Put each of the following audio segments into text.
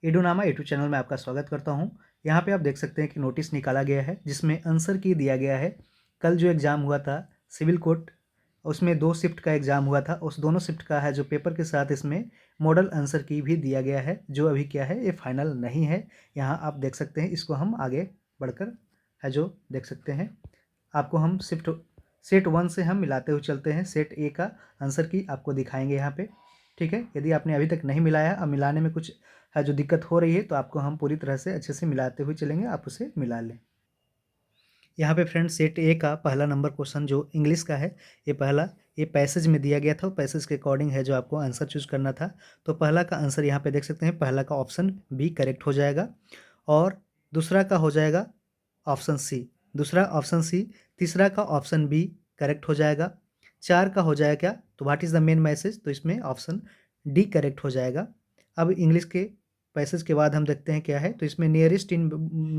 एडोनामा YouTube channel में आपका स्वागत करता हूं। यहां पे आप देख सकते हैं कि नोटिस निकाला गया है जिसमें आंसर की दिया गया है। कल जो एग्ज़ाम हुआ था सिविल कोर्ट, उसमें 2 शिफ्ट का एग्ज़ाम हुआ था। उस दोनों शिफ्ट का है जो पेपर के साथ इसमें मॉडल आंसर की भी दिया गया है, जो अभी क्या है, ये फाइनल नहीं है। यहाँ आप देख सकते हैं, इसको हम आगे बढ़कर है जो देख सकते हैं। आपको हम सेट 1 से हम मिलाते हुए चलते हैं। सेट ए का आंसर की आपको दिखाएंगे यहाँ पे, ठीक है। यदि आपने अभी तक नहीं मिलाया और मिलाने में कुछ है जो दिक्कत हो रही है, तो आपको हम पूरी तरह से अच्छे से मिलाते हुए चलेंगे, आप उसे मिला लें। यहाँ पे फ्रेंड्स सेट ए का पहला नंबर क्वेश्चन जो इंग्लिश का है, ये पैसेज में दिया गया था। पैसेज के अकॉर्डिंग है जो आपको आंसर चूज करना था। तो पहला का आंसर यहाँ पे देख सकते हैं, पहला का ऑप्शन बी करेक्ट हो जाएगा और दूसरा का हो जाएगा ऑप्शन सी, दूसरा ऑप्शन सी, तीसरा का ऑप्शन बी करेक्ट हो जाएगा। 4 का हो जाएगा क्या, तो what is the main message, तो इसमें ऑप्शन डी करेक्ट हो जाएगा। अब इंग्लिश के पैसेज के बाद हम देखते हैं क्या है, तो इसमें नियरेस्ट इन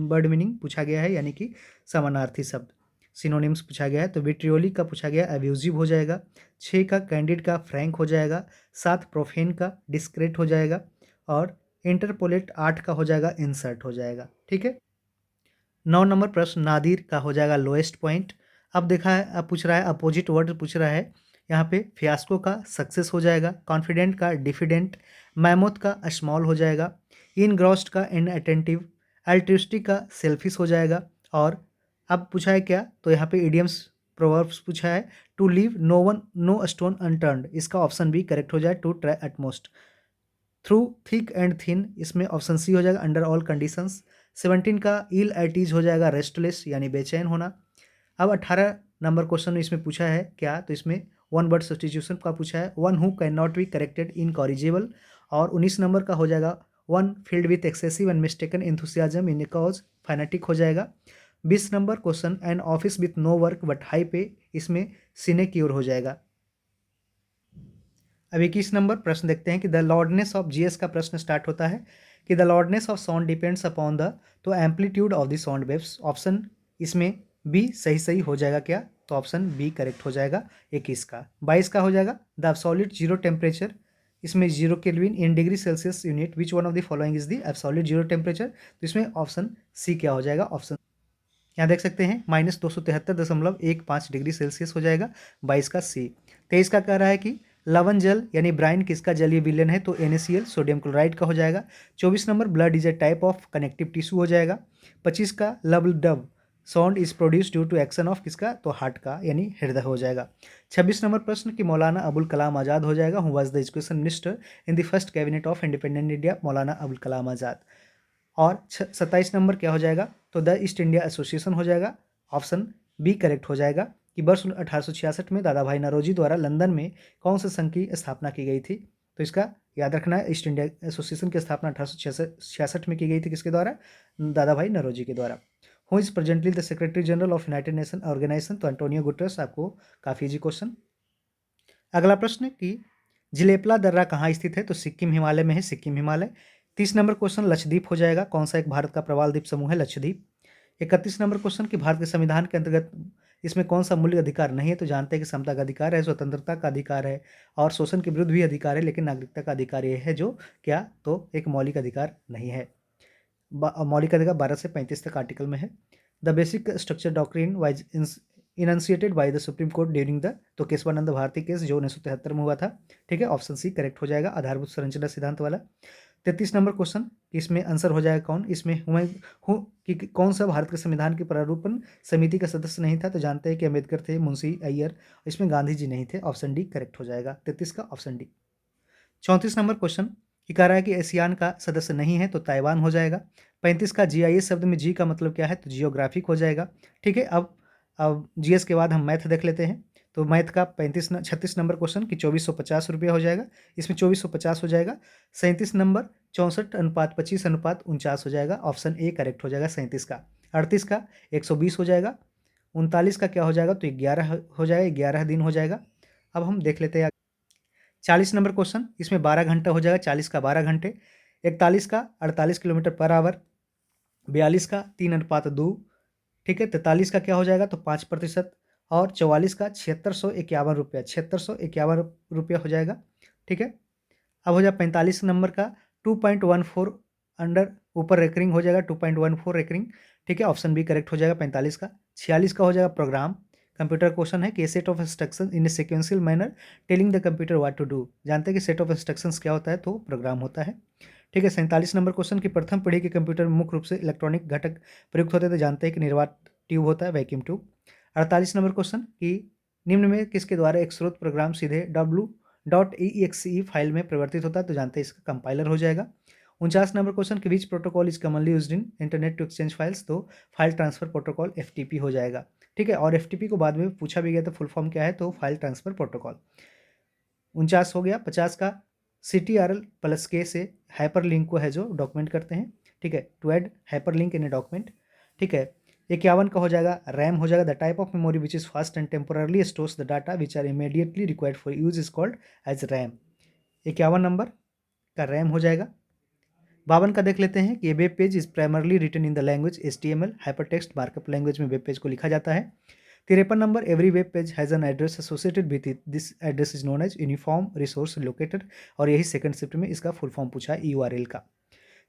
वर्ड मीनिंग पूछा गया है, यानी कि समानार्थी शब्द सिनोनिम्स पूछा गया है। तो विट्रियोलिक का पूछा गया, एब्यूजिव हो जाएगा। 6 का कैंडिड का फ्रैंक हो जाएगा। 7 प्रोफेन का डिस्क्रेट हो जाएगा और इंटरपोलेट 8 का हो जाएगा इंसर्ट हो जाएगा, ठीक है। 9 नंबर प्रश्न नादिर का हो जाएगा लोएस्ट पॉइंट। अब देखा है, अब पूछ रहा है अपोजिट वर्ड पूछ रहा है। यहाँ पे फियास्को का सक्सेस हो जाएगा, कॉन्फिडेंट का डिफिडेंट, मैमोथ का स्मॉल हो जाएगा, इनग्रॉस्ड का इनअटेंटिव, अल्ट्रिस्टिक का सेल्फिश हो जाएगा। और अब पूछा है क्या, तो यहाँ पे इडियम्स प्रोवर्ब्स पूछा है। To leave no stone unturned, इसका ऑप्शन बी करेक्ट हो जाए। To try utmost, through thick and thin, इसमें ऑप्शन सी हो जाएगा। Under all conditions. 17 का इल एट ईज हो जाएगा, रेस्टलेस यानी बेचैन होना। अब 18 नंबर क्वेश्चन इसमें पूछा है क्या, तो इसमें वन वर्ड सब्स्टिट्यूशन का पूछा है, one who can not be corrected incorrigible. और 19 नंबर का हो जाएगा one filled with excessive and mistaken enthusiasm in a cause, fanatic हो जाएगा। 20 number question an office with no work but high pay, इसमें सिनेक्योर हो जाएगा। अब 21 नंबर प्रश्न देखते हैं कि द लॉर्डनेस ऑफ जीएस का प्रश्न स्टार्ट होता है कि the loudness of sound depends upon the, तो amplitude of the sound waves, option इसमें बी सही हो जाएगा क्या, तो ऑप्शन बी करेक्ट हो जाएगा 21 का। 22 का हो जाएगा द एब्सोल्यूट जीरो टेम्परेचर, इसमें 0 kelvin in degree Celsius unit, which one of the following is the absolute zero temperature, तो इसमें ऑप्शन सी क्या हो जाएगा, ऑप्शन यहाँ देख सकते हैं -273.15 डिग्री सेल्सियस हो जाएगा 22 का सी। 23 का कह रहा है कि लवण जल यानी ब्राइन किसका जलीय विलयन है, तो NaCl सोडियम क्लोराइड का हो जाएगा। 24 number blood is a type of connective tissue हो जाएगा। 25 का lub dub sound is produce due to action of किसका, तो हार्ट का यानी हृदय हो जाएगा। 26 नंबर प्रश्न कि मौलाना अबुल कलाम आज़ाद हो जाएगा, who was the education minister in the first cabinet of independent India, Maulana Abul Kalam Azad. और 27 नंबर क्या हो जाएगा, तो द ईस्ट इंडिया एसोसिएशन हो जाएगा, ऑप्शन बी करेक्ट हो जाएगा कि वर्ष 1866 में दादा भाई नौरोजी द्वारा लंदन में कौन से संघ की स्थापना की गई थी, तो इसका याद रखना है, ईस्ट इंडिया एसोसिएशन की स्थापना 1866 में की गई थी, किसके द्वारा, दादा भाई नौरोजी के द्वारा। Who is presently the secretary general of United Nation Organisation, तो एंटोनियो गुटरेस, आपको काफ़ी इजी क्वेश्चन। अगला प्रश्न कि जिलेपला दर्रा कहाँ स्थित है, तो सिक्किम हिमालय में है, सिक्किम हिमालय। 30 नंबर क्वेश्चन लक्षद्वीप हो जाएगा, कौन सा एक भारत का प्रवाल द्वीप समूह है, लक्षद्वीप। 31 नंबर क्वेश्चन कि भारत के संविधान के अंतर्गत इसमें कौन सा मूल्य अधिकार नहीं है, तो जानते हैं कि समता का अधिकार है, स्वतंत्रता का अधिकार है और शोषण के विरुद्ध भी अधिकार है, लेकिन नागरिकता का अधिकार ये है जो क्या, तो एक मौलिक अधिकार नहीं है। मौलिक अधिकार 12 से 35 तक आर्टिकल में है। The basic structure doctrine was enunciated by the Supreme Court during the, तो केशवानंद भारती केस जो 1973 में हुआ था, ठीक है, ऑप्शन सी करेक्ट हो जाएगा, आधारभूत संरचना सिद्धांत वाला। 33 नंबर क्वेश्चन, इसमें आंसर हो जाएगा कौन, इसमें कि कौन सा भारत के संविधान की प्रारूपण समिति का सदस्य नहीं था, तो जानते हैं कि अम्बेडकर थे, मुंशी अय्यर, इसमें गांधी जी नहीं थे, ऑप्शन डी करेक्ट हो जाएगा 33 का, ऑप्शन डी। 34 नंबर क्वेश्चन ये कह रहा है कि एशियान का सदस्य नहीं है, तो ताइवान हो जाएगा। 35 का GIS शब्द में जी का मतलब क्या है, तो जियोग्राफिक हो जाएगा, ठीक है। अब GS के बाद हम मैथ देख लेते हैं, तो मैथ का 36 नंबर क्वेश्चन कि 2450 रुपया हो जाएगा, इसमें 2450 हो जाएगा। 37 नंबर 64:25:49 हो जाएगा, ऑप्शन ए करेक्ट हो जाएगा 37 का। 38 का 120 हो जाएगा। 39 का क्या हो जाएगा, तो 11 हो जाएगा, 11 दिन हो जाएगा। अब हम देख लेते हैं 40 नंबर क्वेश्चन, इसमें 12 घंटा हो जाएगा, 40 का 12 घंटे। 41 का 48 किलोमीटर पर आवर। 42 का 3:2, ठीक है। 43 का क्या हो जाएगा, तो 5%। और 44 का 7651 रुपया, 7651 रुपया हो जाएगा, ठीक है। अब हो जाए 45 नंबर का 2.14 अंडर ऊपर रेकरिंग हो जाएगा 2.14 रेकरिंग, ठीक है, ऑप्शन बी करेक्ट हो जाएगा 45 का। 46 का हो जाएगा प्रोग्राम, कंप्यूटर क्वेश्चन है कि set of instruction in a sequential manner telling the computer what to do. जानते हैं कि सेट ऑफ इंस्ट्रक्शंस क्या होता है, तो प्रोग्राम होता है, ठीक है। 47 नंबर क्वेश्चन की प्रथम पीढ़ी के कंप्यूटर में मुख्य रूप से इलेक्ट्रॉनिक घटक प्रयुक्त होते हैं, तो जानते हैं कि निर्वात ट्यूब होता है, वैक्यूम ट्यूब। 48 नंबर क्वेश्चन कि निम्न में किसके द्वारा एक स्रोत प्रोग्राम सीधे w.exe फाइल में परिवर्तित होता है, तो जानते हैं इसका कंपाइलर हो जाएगा। 49 नंबर क्वेश्चन कि which protocol is commonly used in internet to exchange files, तो फाइल ट्रांसफर प्रोटोकॉल FTP हो जाएगा, ठीक है। और FTP को बाद में पूछा भी गया तो फुल फॉर्म क्या है, तो फाइल ट्रांसफर प्रोटोकॉल। 49 हो गया। 50 का CTRL+K से हाइपरलिंक को है जो डॉक्यूमेंट करते हैं, ठीक है, to add hyperlink in a document, ठीक है। 51 का हो जाएगा रैम हो जाएगा, the type of memory which is fast and temporarily stores the data which are immediately required for use is called as RAM. 51 number का रैम हो जाएगा। 52 का देख लेते हैं कि ये web page is primarily written in the language HTML, hypertext markup language में वेब पेज को लिखा जाता है। 53 number every web page has an address associated with it, this address is known as uniform resource located, और यही second shift में इसका full form पूछा है URL का।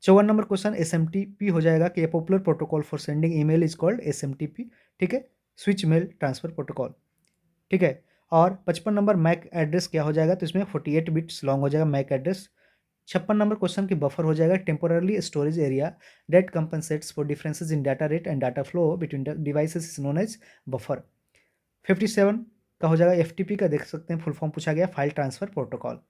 54 नंबर क्वेश्चन SMTP हो जाएगा कि popular protocol for sending email is called SMTP, ठीक है, स्विच मेल ट्रांसफर प्रोटोकॉल, ठीक है। और 55 नंबर मैक एड्रेस क्या हो जाएगा, तो इसमें 48 बिट्स लॉन्ग हो जाएगा मैक एड्रेस। 56 नंबर क्वेश्चन की बफर हो जाएगा temporary storage area that compensates for differences in data rate and data flow between devices is known as buffer. 57 का हो जाएगा FTP का, देख सकते हैं फुल फॉर्म पूछा गया, फाइल ट्रांसफर प्रोटोकॉल।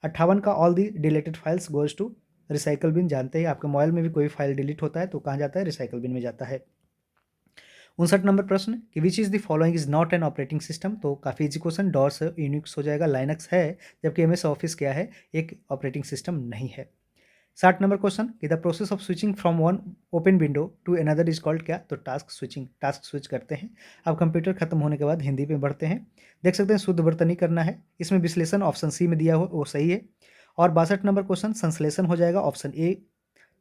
58 का all the deleted files goes to recycle bin, जानते हैं आपके मोबाइल में भी कोई फाइल डिलीट होता है तो कहाँ जाता है, रिसाइकल बिन में जाता है। 59 नंबर प्रश्न कि which is the following is not an operating system, तो काफ़ी इजी क्वेश्चन, डॉस यूनिक्स हो जाएगा, लाइनक्स है, जबकि MS ऑफिस क्या है, एक ऑपरेटिंग सिस्टम नहीं है। 60 नंबर क्वेश्चन कि the process of switching from one open window to another is called क्या, तो टास्क स्विचिंग, टास्क स्विच करते हैं। अब कंप्यूटर खत्म होने के बाद हिंदी में बढ़ते हैं, देख सकते हैं शुद्ध वर्तनी करना है, इसमें विश्लेषण ऑप्शन C में दिया हो वो सही है। और 62 नंबर क्वेश्चन संश्लेषण हो जाएगा ऑप्शन A।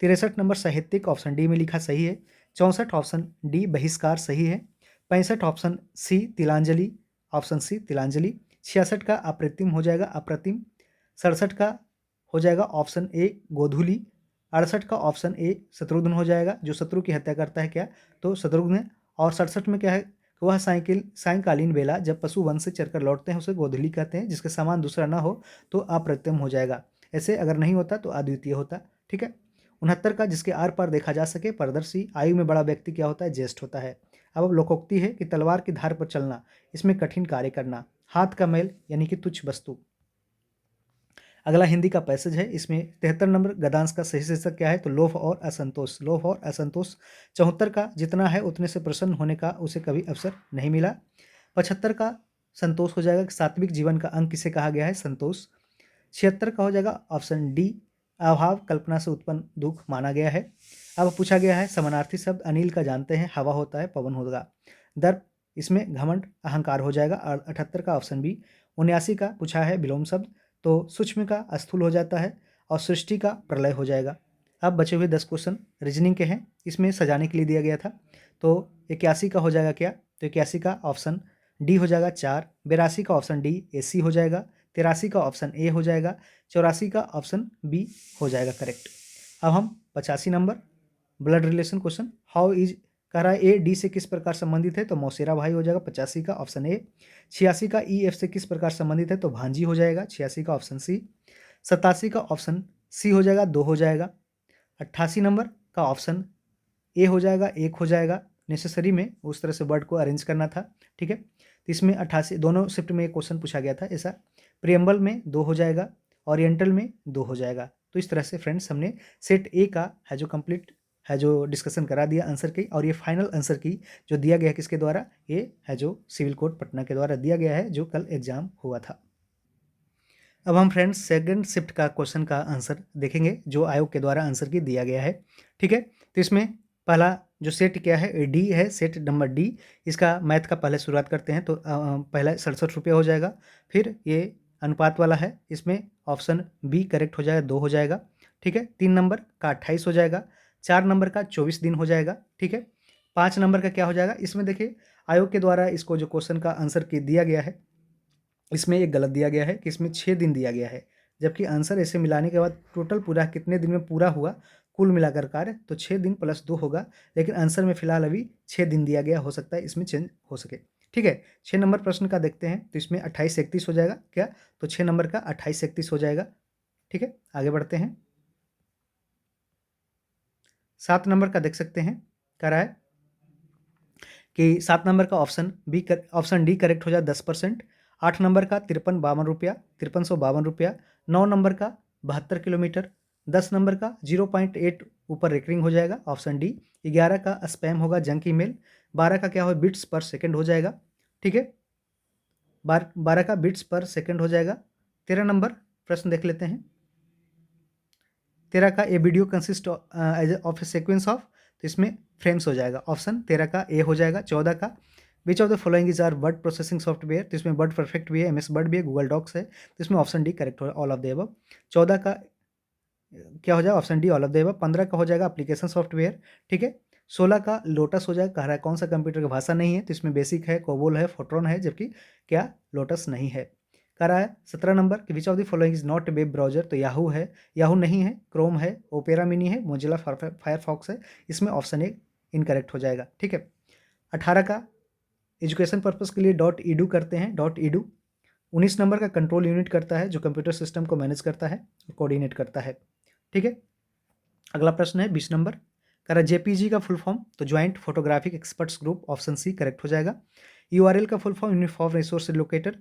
63 नंबर साहित्यिक ऑप्शन D में लिखा सही है। 64 ऑप्शन D बहिष्कार सही है। 65 ऑप्शन C तिलांजलि, ऑप्शन C तिलांजलि। 66 का अप्रतिम हो जाएगा अप्रतिम। 67 का हो जाएगा ऑप्शन A गोधूली। 68 का ऑप्शन A शत्रुघ्न हो जाएगा, जो शत्रु की हत्या करता है क्या, तो शत्रुघ्न है। और 67 में क्या है, वह सायंकालीन बेला जब पशु वन से चरकर लौटते हैं उसे गोधूली कहते हैं, जिसके समान दूसरा ना हो तो अप्रतिम हो जाएगा, ऐसे अगर नहीं होता तो अद्वितीय होता, ठीक है। 69 का जिसके आर पार देखा जा सके पारदर्शी, आयु में बड़ा व्यक्ति क्या होता है, ज्येष्ठ होता है। अब लोकोक्ति है कि तलवार की धार पर चलना, इसमें कठिन कार्य करना, हाथ का मैल यानी कि तुच्छ वस्तु। अगला हिंदी का पैसेज है, इसमें 73 नंबर गद्यांश का सही शीर्षक क्या है, तो लोभ और असंतोष। लोभ और असंतोष। 74 का जितना है उतने से प्रसन्न होने का उसे कभी अवसर नहीं मिला। 75 का संतोष हो जाएगा, सात्विक जीवन का अंग किसे कहा गया है, संतोष। 76 का हो जाएगा ऑप्शन D अभाव कल्पना से उत्पन्न दुख माना गया है। अब पूछा गया है समानार्थी शब्द, अनिल का जानते हैं हवा होता है पवन होगा। दर्प, इसमें घमंड अहंकार हो जाएगा। 78 का ऑप्शन B। 79 का पूछा है विलोम शब्द, तो सूक्ष्म का स्थूल हो जाता है और सृष्टि का प्रलय हो जाएगा। अब बचे हुए 10 क्वेश्चन रीजनिंग के हैं, इसमें सजाने के लिए दिया गया था, तो 81 का हो जाएगा क्या, तो 81 का ऑप्शन D हो जाएगा 4। 82 का ऑप्शन D AC हो जाएगा। 83 का ऑप्शन A हो जाएगा। 84 का ऑप्शन B हो जाएगा करेक्ट। अब हम 85 number blood relation question, how is कह रहा है A D से किस प्रकार संबंधित है, तो मौसेरा भाई हो जाएगा 85 का ऑप्शन A। 86 का E F से किस प्रकार संबंधित है, तो भांजी हो जाएगा 86 का ऑप्शन C। 87 का ऑप्शन C हो जाएगा 2 हो जाएगा। 88 नंबर का ऑप्शन A हो जाएगा 1 हो जाएगा, नेसेसरी में उस तरह से वर्ड को अरेंज करना था, ठीक है। तो इसमें 88 दोनों शिफ्ट में एक क्वेश्चन पूछा गया था ऐसा, प्रियम्बल में 2 हो जाएगा, ओरिएंटल में 2 हो जाएगा। तो इस तरह से फ्रेंड्स हमने सेट A का है जो कंप्लीट है जो डिस्कशन करा दिया आंसर की, और ये फाइनल आंसर की जो दिया गया किसके द्वारा, ये है जो सिविल कोड पटना के द्वारा दिया गया है जो कल एग्जाम हुआ था। अब हम फ्रेंड्स सेकंड शिफ्ट का क्वेश्चन का आंसर देखेंगे जो आयोग के द्वारा आंसर की दिया गया है, ठीक है। तो इसमें पहला जो सेट क्या है D है, सेट नंबर D, इसका मैथ का पहले शुरुआत करते हैं, तो पहला 67 रुपये हो जाएगा। फिर ये अनुपात वाला है, इसमें ऑप्शन B करेक्ट हो जाएगा, 2 हो जाएगा, ठीक है। 3 नंबर का 28 हो जाएगा। 4 नंबर का 24 दिन हो जाएगा, ठीक है। 5 नंबर का क्या हो जाएगा, इसमें देखिए आयोग के द्वारा इसको जो क्वेश्चन का आंसर की दिया गया है, इसमें एक गलत दिया गया है कि इसमें 6 दिन दिया गया है, जबकि आंसर ऐसे मिलाने के बाद टोटल पूरा कितने दिन में पूरा हुआ, कुल मिलाकर कार्य, तो 6 दिन प्लस 2 होगा, लेकिन आंसर में फिलहाल अभी 6 दिन दिया गया, हो सकता है इसमें चेंज हो सके। ठीक है, 6 नंबर प्रश्न का देखते हैं, तो इसमें 28-31 हो जाएगा क्या? तो 6 नंबर का 28-31 हो जाएगा। ठीक है, आगे बढ़ते हैं। 7 नंबर का देख सकते हैं, कह रहा है कि 7 नंबर का ऑप्शन डी करेक्ट हो जाए 10%। 8 नंबर का 5352 रुपया। 9 नंबर का 72 किलोमीटर। 10 नंबर का 0.8 ऊपर रेकरिंग हो जाएगा, ऑप्शन डी। 11 का स्पैम होगा, जंक ईमेल। 12 का क्या हो, बिट्स पर सेकंड हो जाएगा। ठीक है, 12 का बिट्स पर सेकंड हो जाएगा। 13 नंबर प्रश्न देख लेते हैं। 13 का a video consist of a sequence of, तो इसमें फ्रेम्स हो जाएगा, ऑप्शन 13 का ए हो जाएगा। 14 का which of the following is are word processing software, तो इसमें वर्ड परफेक्ट भी है, MS वर्ड भी है, गूगल डॉक्स है, तो इसमें ऑप्शन डी करेक्ट हो, ऑल ऑफ द अबव। 14 का क्या हो जाएगा, option D all of the above. 15 का हो जाएगा एप्लीकेशन सॉफ्टवेयर। ठीक है, 16 का लोटस हो जाएगा, कह रहा है कौन सा कंप्यूटर की भाषा नहीं है, तो इसमें बेसिक है, कोबोल है, फोर्ट्रॉन है, जबकि क्या लोटस नहीं है। कह रहा है 17 नंबर कि विच of the following is not a web browser, तो याहू है, याहू नहीं है, क्रोम है, ओपेरा मिनी है, मोजिला फायरफॉक्स है, इसमें ऑप्शन ए इनकरेक्ट हो जाएगा। ठीक है, 18 का एजुकेशन पर्पस के लिए .edu करते हैं, .edu। 19 नंबर का कंट्रोल यूनिट करता है, जो कंप्यूटर सिस्टम को मैनेज करता है और कोऑर्डिनेट करता है। ठीक है, अगला प्रश्न है 20 नंबर, कह रहा है JPG का फुल फॉर्म, तो joint photographic experts group, option C correct हो जाएगा। URL का full form uniform resource locator,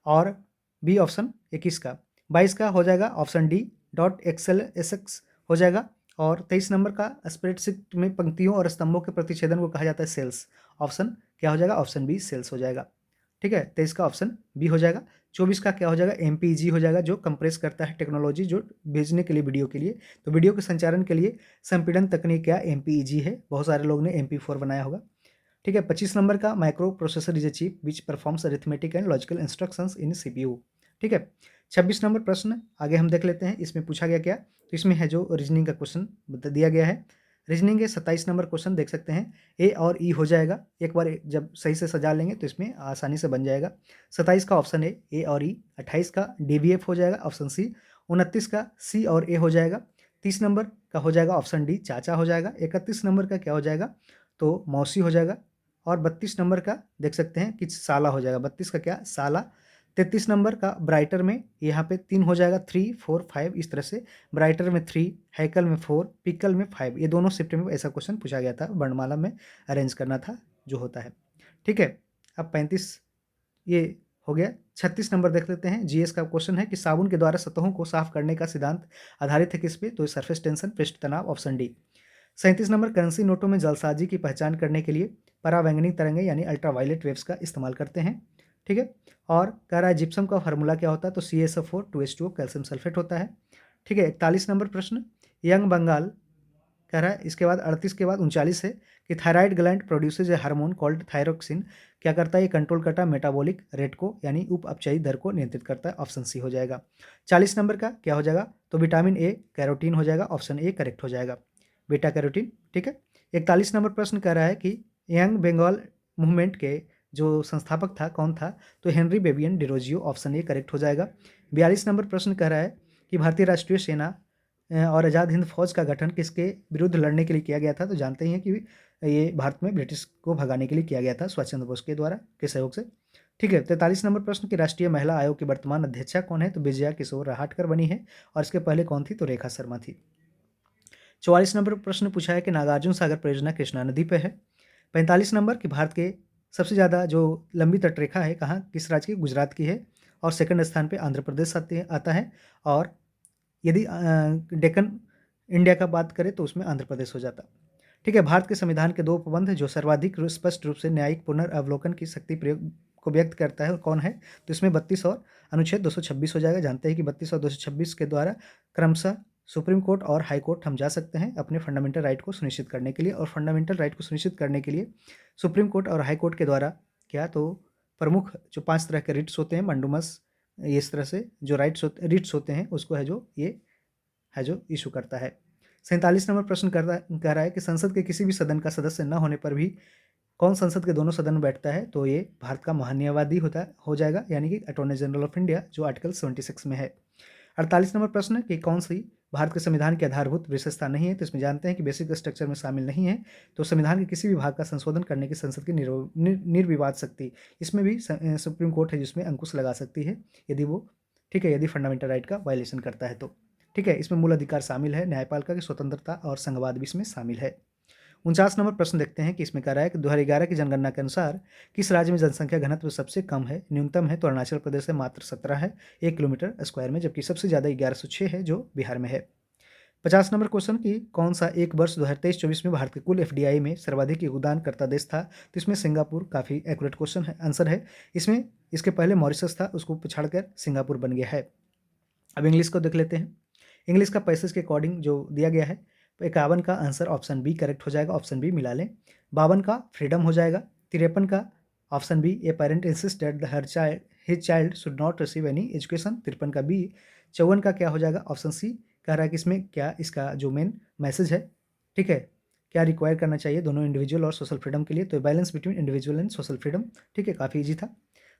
और बी ऑप्शन 21 का। 22 का हो जाएगा ऑप्शन डी .xlsx हो जाएगा। और 23 नंबर का स्प्रेडशीट में पंक्तियों और स्तंभों के प्रतिच्छेदन को कहा जाता है सेल्स, ऑप्शन क्या हो जाएगा, ऑप्शन बी सेल्स हो जाएगा। ठीक है, 23 का ऑप्शन बी हो जाएगा। 24 का क्या हो जाएगा, MPEG हो जाएगा, जो कंप्रेस करता है टेक्नोलॉजी, जो भेजने के लिए वीडियो के लिए, तो वीडियो के संचारण के लिए संपीड़न तकनीक क्या MPEG है, बहुत सारे लोग ने MP4 बनाया होगा। ठीक है, 25 नंबर का micro processor is a chip which performs arithmetic and logical instructions in CPU। ठीक है, 26 नंबर प्रश्न आगे हम देख लेते हैं, इसमें पूछा गया क्या, तो इसमें है जो रीजनिंग का क्वेश्चन दिया गया है। रीजनिंग के 27 नंबर क्वेश्चन देख सकते हैं, ए और ई हो जाएगा, एक बार जब सही से सजा लेंगे तो इसमें आसानी से बन जाएगा। 27 का ऑप्शन ए और ई। 28 का DBF हो जाएगा, ऑप्शन सी। 29 का C और A हो जाएगा। 30 नंबर का हो जाएगा ऑप्शन डी चाचा हो जाएगा। 31 नंबर का क्या हो जाएगा, तो मौसी हो जाएगा। और 32 नंबर का देख सकते हैं कि साला हो जाएगा, 32 का क्या, साला। 33 नंबर का ब्राइटर में यहाँ पे 3 हो जाएगा, 3, 4, 5 इस तरह से, ब्राइटर में 3, हैकल में 4, पिकल में 5, ये दोनों शिफ्ट में ऐसा क्वेश्चन पूछा गया था, वर्णमाला में अरेंज करना था जो होता है। ठीक है, अब 35 ये हो गया। 36 नंबर देख लेते हैं, GS का क्वेश्चन है कि साबुन के द्वारा सतहों को साफ करने का सिद्धांत आधारित है किस पे, तो सरफेस टेंशन, पृष्ठ तनाव, ऑप्शन डी। 37 नंबर करेंसी नोटों में जालसाजी की पहचान करने के लिए परावैंगनिक तरंगें यानी अल्ट्रावायलेट वेव्स का इस्तेमाल करते हैं। ठीक है, और कह रहा है जिप्सम का फार्मूला क्या होता है, तो CaSO4 2H2O कैल्शियम सल्फेट होता है। ठीक है, 41 नंबर प्रश्न, यंग बंगाल कह रहा है, इसके बाद 38 के बाद 39 है कि थायराइड ग्लैंड प्रोड्यूसेज ए हार्मोन कॉल्ड थायरोक्सिन, क्या करता है, ये कंट्रोल करता है मेटाबॉलिक रेट को, यानी उप अपचयी दर को नियंत्रित करता है, ऑप्शन सी हो जाएगा। 40 नंबर का क्या हो जाएगा, तो विटामिन ए कैरोटीन हो जाएगा, ऑप्शन ए करेक्ट हो जाएगा, बीटा कैरोटीन। ठीक है, 41 नंबर प्रश्न कह रहा है कि यंग बंगाल मूवमेंट के जो संस्थापक था कौन था, तो Henry Vivian Derozio, option A correct हो जाएगा। 42 नंबर प्रश्न कह रहा है कि भारतीय राष्ट्रीय सेना और आज़ाद हिंद फौज का गठन किसके विरुद्ध लड़ने के लिए किया गया था, तो जानते ही हैं कि ये भारत में ब्रिटिश को भगाने के लिए किया गया था, सुभाष चंद्र बोस के द्वारा के सहयोग से। ठीक है, 43 नंबर प्रश्न की राष्ट्रीय महिला आयोग की वर्तमान अध्यक्षा कौन है, तो विजया किशोर राहटकर बनी है, और इसके पहले कौन थी, तो रेखा शर्मा थी। 44 नंबर प्रश्न पूछा है कि नागार्जुन सागर परियोजना कृष्णा नदी पे है। 45 नंबर कि भारत के सबसे ज़्यादा जो लंबी तटरेखा है कहाँ, किस राज्य की, गुजरात की है, और सेकंड स्थान पे आंध्र प्रदेश आता है, और यदि डेक्कन इंडिया का बात करें तो उसमें आंध्र प्रदेश हो जाता। ठीक है, भारत के संविधान के 2 उपबंध जो सर्वाधिक स्पष्ट रूप से न्यायिक पुनर्वलोकन की शक्ति प्रयोग को व्यक्त करता है, और कौन है, तो इसमें 32 और अनुच्छेद 226 हो जाएगा। जानते हैं कि 32 और 226 के द्वारा क्रमशः सुप्रीम कोर्ट और हाई कोर्ट हम जा सकते हैं अपने फंडामेंटल राइट को सुनिश्चित करने के लिए, और फंडामेंटल राइट को सुनिश्चित करने के लिए सुप्रीम कोर्ट और हाई कोर्ट के द्वारा क्या, तो प्रमुख जो 5 तरह के रिट्स होते हैं, मंडूमस, इस तरह से जो रिट्स होते हैं उसको है जो ये है जो इशू करता है। 47 नंबर प्रश्न कह रहा है कि संसद के किसी भी सदन का सदस्य न होने पर भी कौन संसद के दोनों सदन में बैठता है, तो ये भारत का महान्यायवादी हो जाएगा, यानी कि अटॉर्नी जनरल ऑफ इंडिया, जो आर्टिकल 76 में है। 48 नंबर प्रश्न कि कौन सी भारत के संविधान की आधारभूत विशेषता नहीं है, तो इसमें जानते हैं कि बेसिक स्ट्रक्चर में शामिल नहीं है। तो संविधान के किसी भी भाग का संशोधन करने की संसद की निर्विवाद शक्ति, इसमें भी सुप्रीम कोर्ट है जिसमें अंकुश लगा सकती है यदि वो, ठीक है, यदि फंडामेंटल राइट का वायलेशन करता है तो, ठीक है। इसमें मूल अधिकार शामिल है, न्यायपालिका की स्वतंत्रता और संघवाद भी इसमें शामिल है। 49 नंबर प्रश्न देखते हैं कि इसमें कह रहा है कि 2011 की जनगणना के अनुसार किस राज्य में जनसंख्या घनत्व सबसे कम है, न्यूनतम है, तो अरुणाचल प्रदेश है, मात्र 17 है 1 किलोमीटर स्क्वायर में, जबकि सबसे ज़्यादा 1106 है जो बिहार में है। 50 नंबर क्वेश्चन की कौन सा एक वर्ष 2023-24 में भारत के कुल एफडीआई में सर्वाधिक योगदानकर्ता देश था, तो इसमें सिंगापुर काफ़ी एक्यूरेट क्वेश्चन है, आंसर है। इसमें इसके पहले मॉरिशस था, उसको पछाड़कर सिंगापुर बन गया है। अब इंग्लिश को देख लेते हैं। इंग्लिश का पैसेज के अकॉर्डिंग जो दिया गया है, 51 का आंसर ऑप्शन बी करेक्ट हो जाएगा, ऑप्शन बी मिला लें। 52 का फ्रीडम हो जाएगा। 53 का option B, a parent insist that his child should not receive any education, 53 का बी। 54 का क्या हो जाएगा, ऑप्शन सी। कह रहा है कि इसमें क्या इसका जो मेन मैसेज है, ठीक है, क्या रिक्वायर करना चाहिए दोनों इंडिविजुअल और सोशल फ्रीडम के लिए, तो balance between individual and social freedom, ठीक है, काफ़ी ईजी था।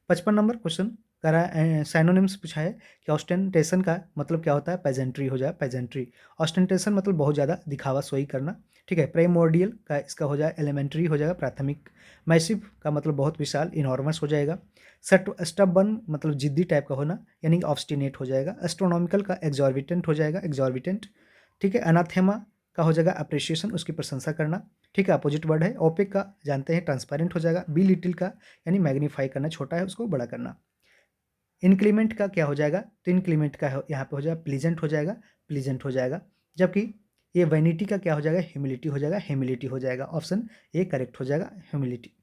55 नंबर क्वेश्चन कह रहा है, साइनोनिम्स पूछा है कि ऑस्टेंटेशन का मतलब क्या होता है, पेजेंट्री हो जाए, पेजेंट्री। ऑस्टेंटेशन मतलब बहुत ज़्यादा दिखावा सोई करना, ठीक है। प्राइमोर्डियल का इसका हो जाए एलिमेंट्री हो जाएगा, प्राथमिक। मैसिव का मतलब बहुत विशाल, इनॉर्मस हो जाएगा। स्टबबर्न मतलब जिद्दी टाइप का होना, यानी ऑब्स्टिनेट हो जाएगा। एस्ट्रोनॉमिकल का एग्जॉर्बिटेंट हो जाएगा, एग्जॉर्बिटेंट, ठीक है। अनाथेमा का हो जाएगा अप्रिशिएशन, उसकी प्रशंसा करना, ठीक है, अपोजिट वर्ड है। ओपेक का जानते हैं ट्रांसपेरेंट हो जाएगा। बी लिटिल का यानी मैग्नीफाई करना, छोटा है उसको बड़ा करना। इनक्लीमेंट का क्या हो जाएगा, तो इनक्लीमेंट का यहाँ पे हो जाएगा प्लीजेंट हो जाएगा, प्लीजेंट हो जाएगा। जबकि ये वैनिटी का क्या हो जाएगा, ह्यूमिलिटी हो जाएगा, ह्यूमिलिटी हो जाएगा, ऑप्शन ए करेक्ट हो जाएगा, ह्यूमिलिटी।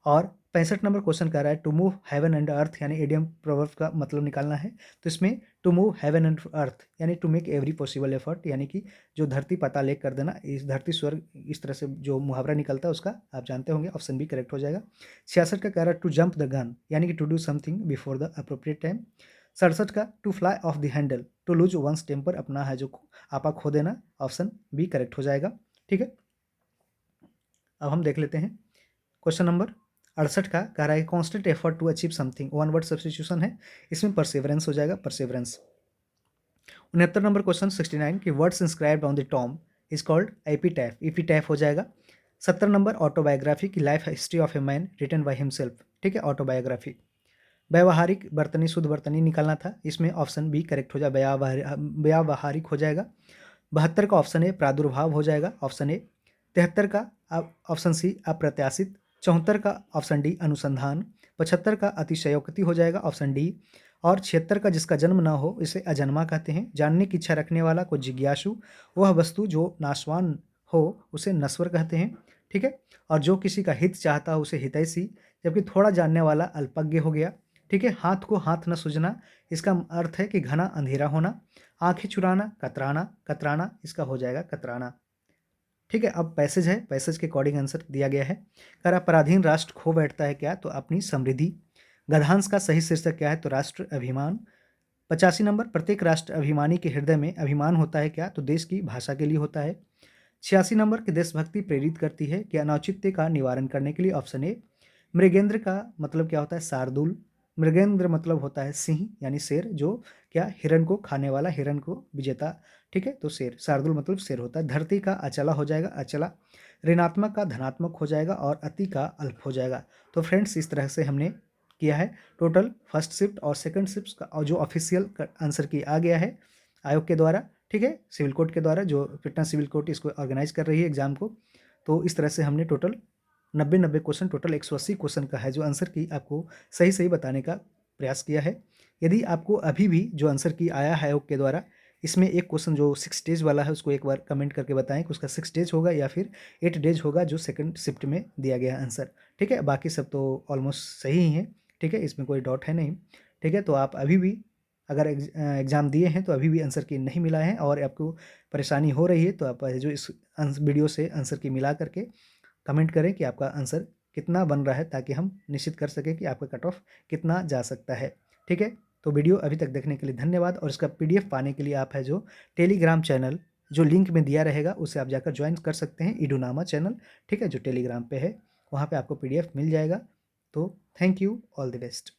और 65 नंबर क्वेश्चन कह रहा है to move heaven and earth, यानी इडियम प्रोवर्ब का मतलब निकालना है। तो इसमें to move heaven and earth यानी to make every possible effort, यानी कि जो धरती पाताल एक कर देना, इस धरती स्वर्ग, इस तरह से जो मुहावरा निकलता है उसका आप जानते होंगे, ऑप्शन बी करेक्ट हो जाएगा। 66 का कह रहा है टू जंप द गन, यानी कि to do something before the appropriate time. 67 का to fly off the handle, to lose once temper, अपना है जो आपा खो देना, ऑप्शन बी करेक्ट हो जाएगा, ठीक है। अब हम देख लेते हैं क्वेश्चन नंबर 68 का कह रहा है constant effort to achieve something, one word substitution है, इसमें परसेवरेंस हो जाएगा, परसेवरेंस। 69 नंबर क्वेश्चन 69 कि words inscribed on the tomb is called epitaph, epitaph हो जाएगा। 70 नंबर ऑटोबायोग्राफी की life history of a man written by himself, ठीक है, ऑटोबायोग्राफी। व्यावहारिक बर्तनी शुद्ध बर्तनी निकालना था, इसमें ऑप्शन बी करेक्ट हो जाएगा, व्यावहारिक हो जाएगा। 72 का ऑप्शन ए प्रादुर्भाव हो जाएगा, ऑप्शन ए। 73 का ऑप्शन सी अप्रत्याशित। 74 का ऑप्शन डी अनुसंधान। 75 का अतिशयोक्ति हो जाएगा, ऑप्शन डी। और 76 का जिसका जन्म न हो इसे अजन्मा कहते हैं। जानने की इच्छा रखने वाला को जिज्ञासु, वह वस्तु जो नाशवान हो उसे नश्वर कहते हैं, ठीक है। और जो किसी का हित चाहता हो उसे हितैषी, जबकि थोड़ा जानने वाला अल्पज्ञ हो गया, ठीक है। हाथ को हाथ न सूझना, इसका अर्थ है कि घना अंधेरा होना। आंखें चुराना, कतराना, कतराना इसका हो जाएगा कतराना, ठीक है। अब पैसेज है, पैसेज के अकॉर्डिंग आंसर दिया गया है। कह रहा पराधीन राष्ट्र खो बैठता है क्या, तो अपनी समृद्धि। गद्यांश का सही शीर्षक क्या है, तो राष्ट्र अभिमान। 85 नंबर प्रत्येक राष्ट्र अभिमानी के हृदय में अभिमान होता है क्या, तो देश की भाषा के लिए होता है। 86 नंबर की देशभक्ति प्रेरित करती है कि अनौचित्य का निवारण करने के लिए, ऑप्शन ए। मृगेंद्र का मतलब क्या होता है, शार्दुल। मृगेंद्र मतलब होता है सिंह यानी शेर, जो क्या हिरण को खाने वाला, हिरण को विजेता, ठीक है, तो शेर, शार्दुल मतलब शेर होता है। धरती का अचला हो जाएगा, अचला। ऋणात्मक का धनात्मक हो जाएगा और अति का अल्प हो जाएगा। तो फ्रेंड्स इस तरह से हमने किया है टोटल फर्स्ट शिफ्ट और सेकंड शिफ्ट का, और जो ऑफिशियल आंसर की आ गया है आयोग के द्वारा, ठीक है, सिविल कोर्ट के द्वारा, जो पटना सिविल कोर्ट इसको ऑर्गेनाइज कर रही है एग्जाम को। तो इस तरह से हमने टोटल 90 क्वेश्चन, टोटल 180 क्वेश्चन का है जो आंसर की आपको सही सही बताने का प्रयास किया है। यदि आपको अभी भी जो आंसर की आया है आयोग के द्वारा, इसमें एक क्वेश्चन जो 6 डेज वाला है उसको एक बार कमेंट करके बताएं कि उसका 6 डेज होगा या फिर 8 डेज होगा जो सेकंड शिफ्ट में दिया गया आंसर, ठीक है। बाकी सब तो ऑलमोस्ट सही ही है, ठीक है, इसमें कोई डाउट है नहीं, ठीक है। तो आप अभी भी अगर एग्ज़ाम दिए हैं तो अभी भी आंसर की नहीं मिला है और आपको परेशानी हो रही है, तो आप जो इस वीडियो से आंसर की मिला करके कमेंट करें कि आपका आंसर कितना बन रहा है, ताकि हम निश्चित कर सकें कि आपका कट ऑफ कितना जा सकता है, ठीक है। तो वीडियो अभी तक देखने के लिए धन्यवाद, और इसका पीडीएफ पाने के लिए आप है जो टेलीग्राम चैनल जो लिंक में दिया रहेगा उसे आप जाकर ज्वाइन कर सकते हैं, इडूनामा चैनल, ठीक है, जो टेलीग्राम पे है, वहाँ पे आपको पीडीएफ मिल जाएगा। तो thank you, all the best.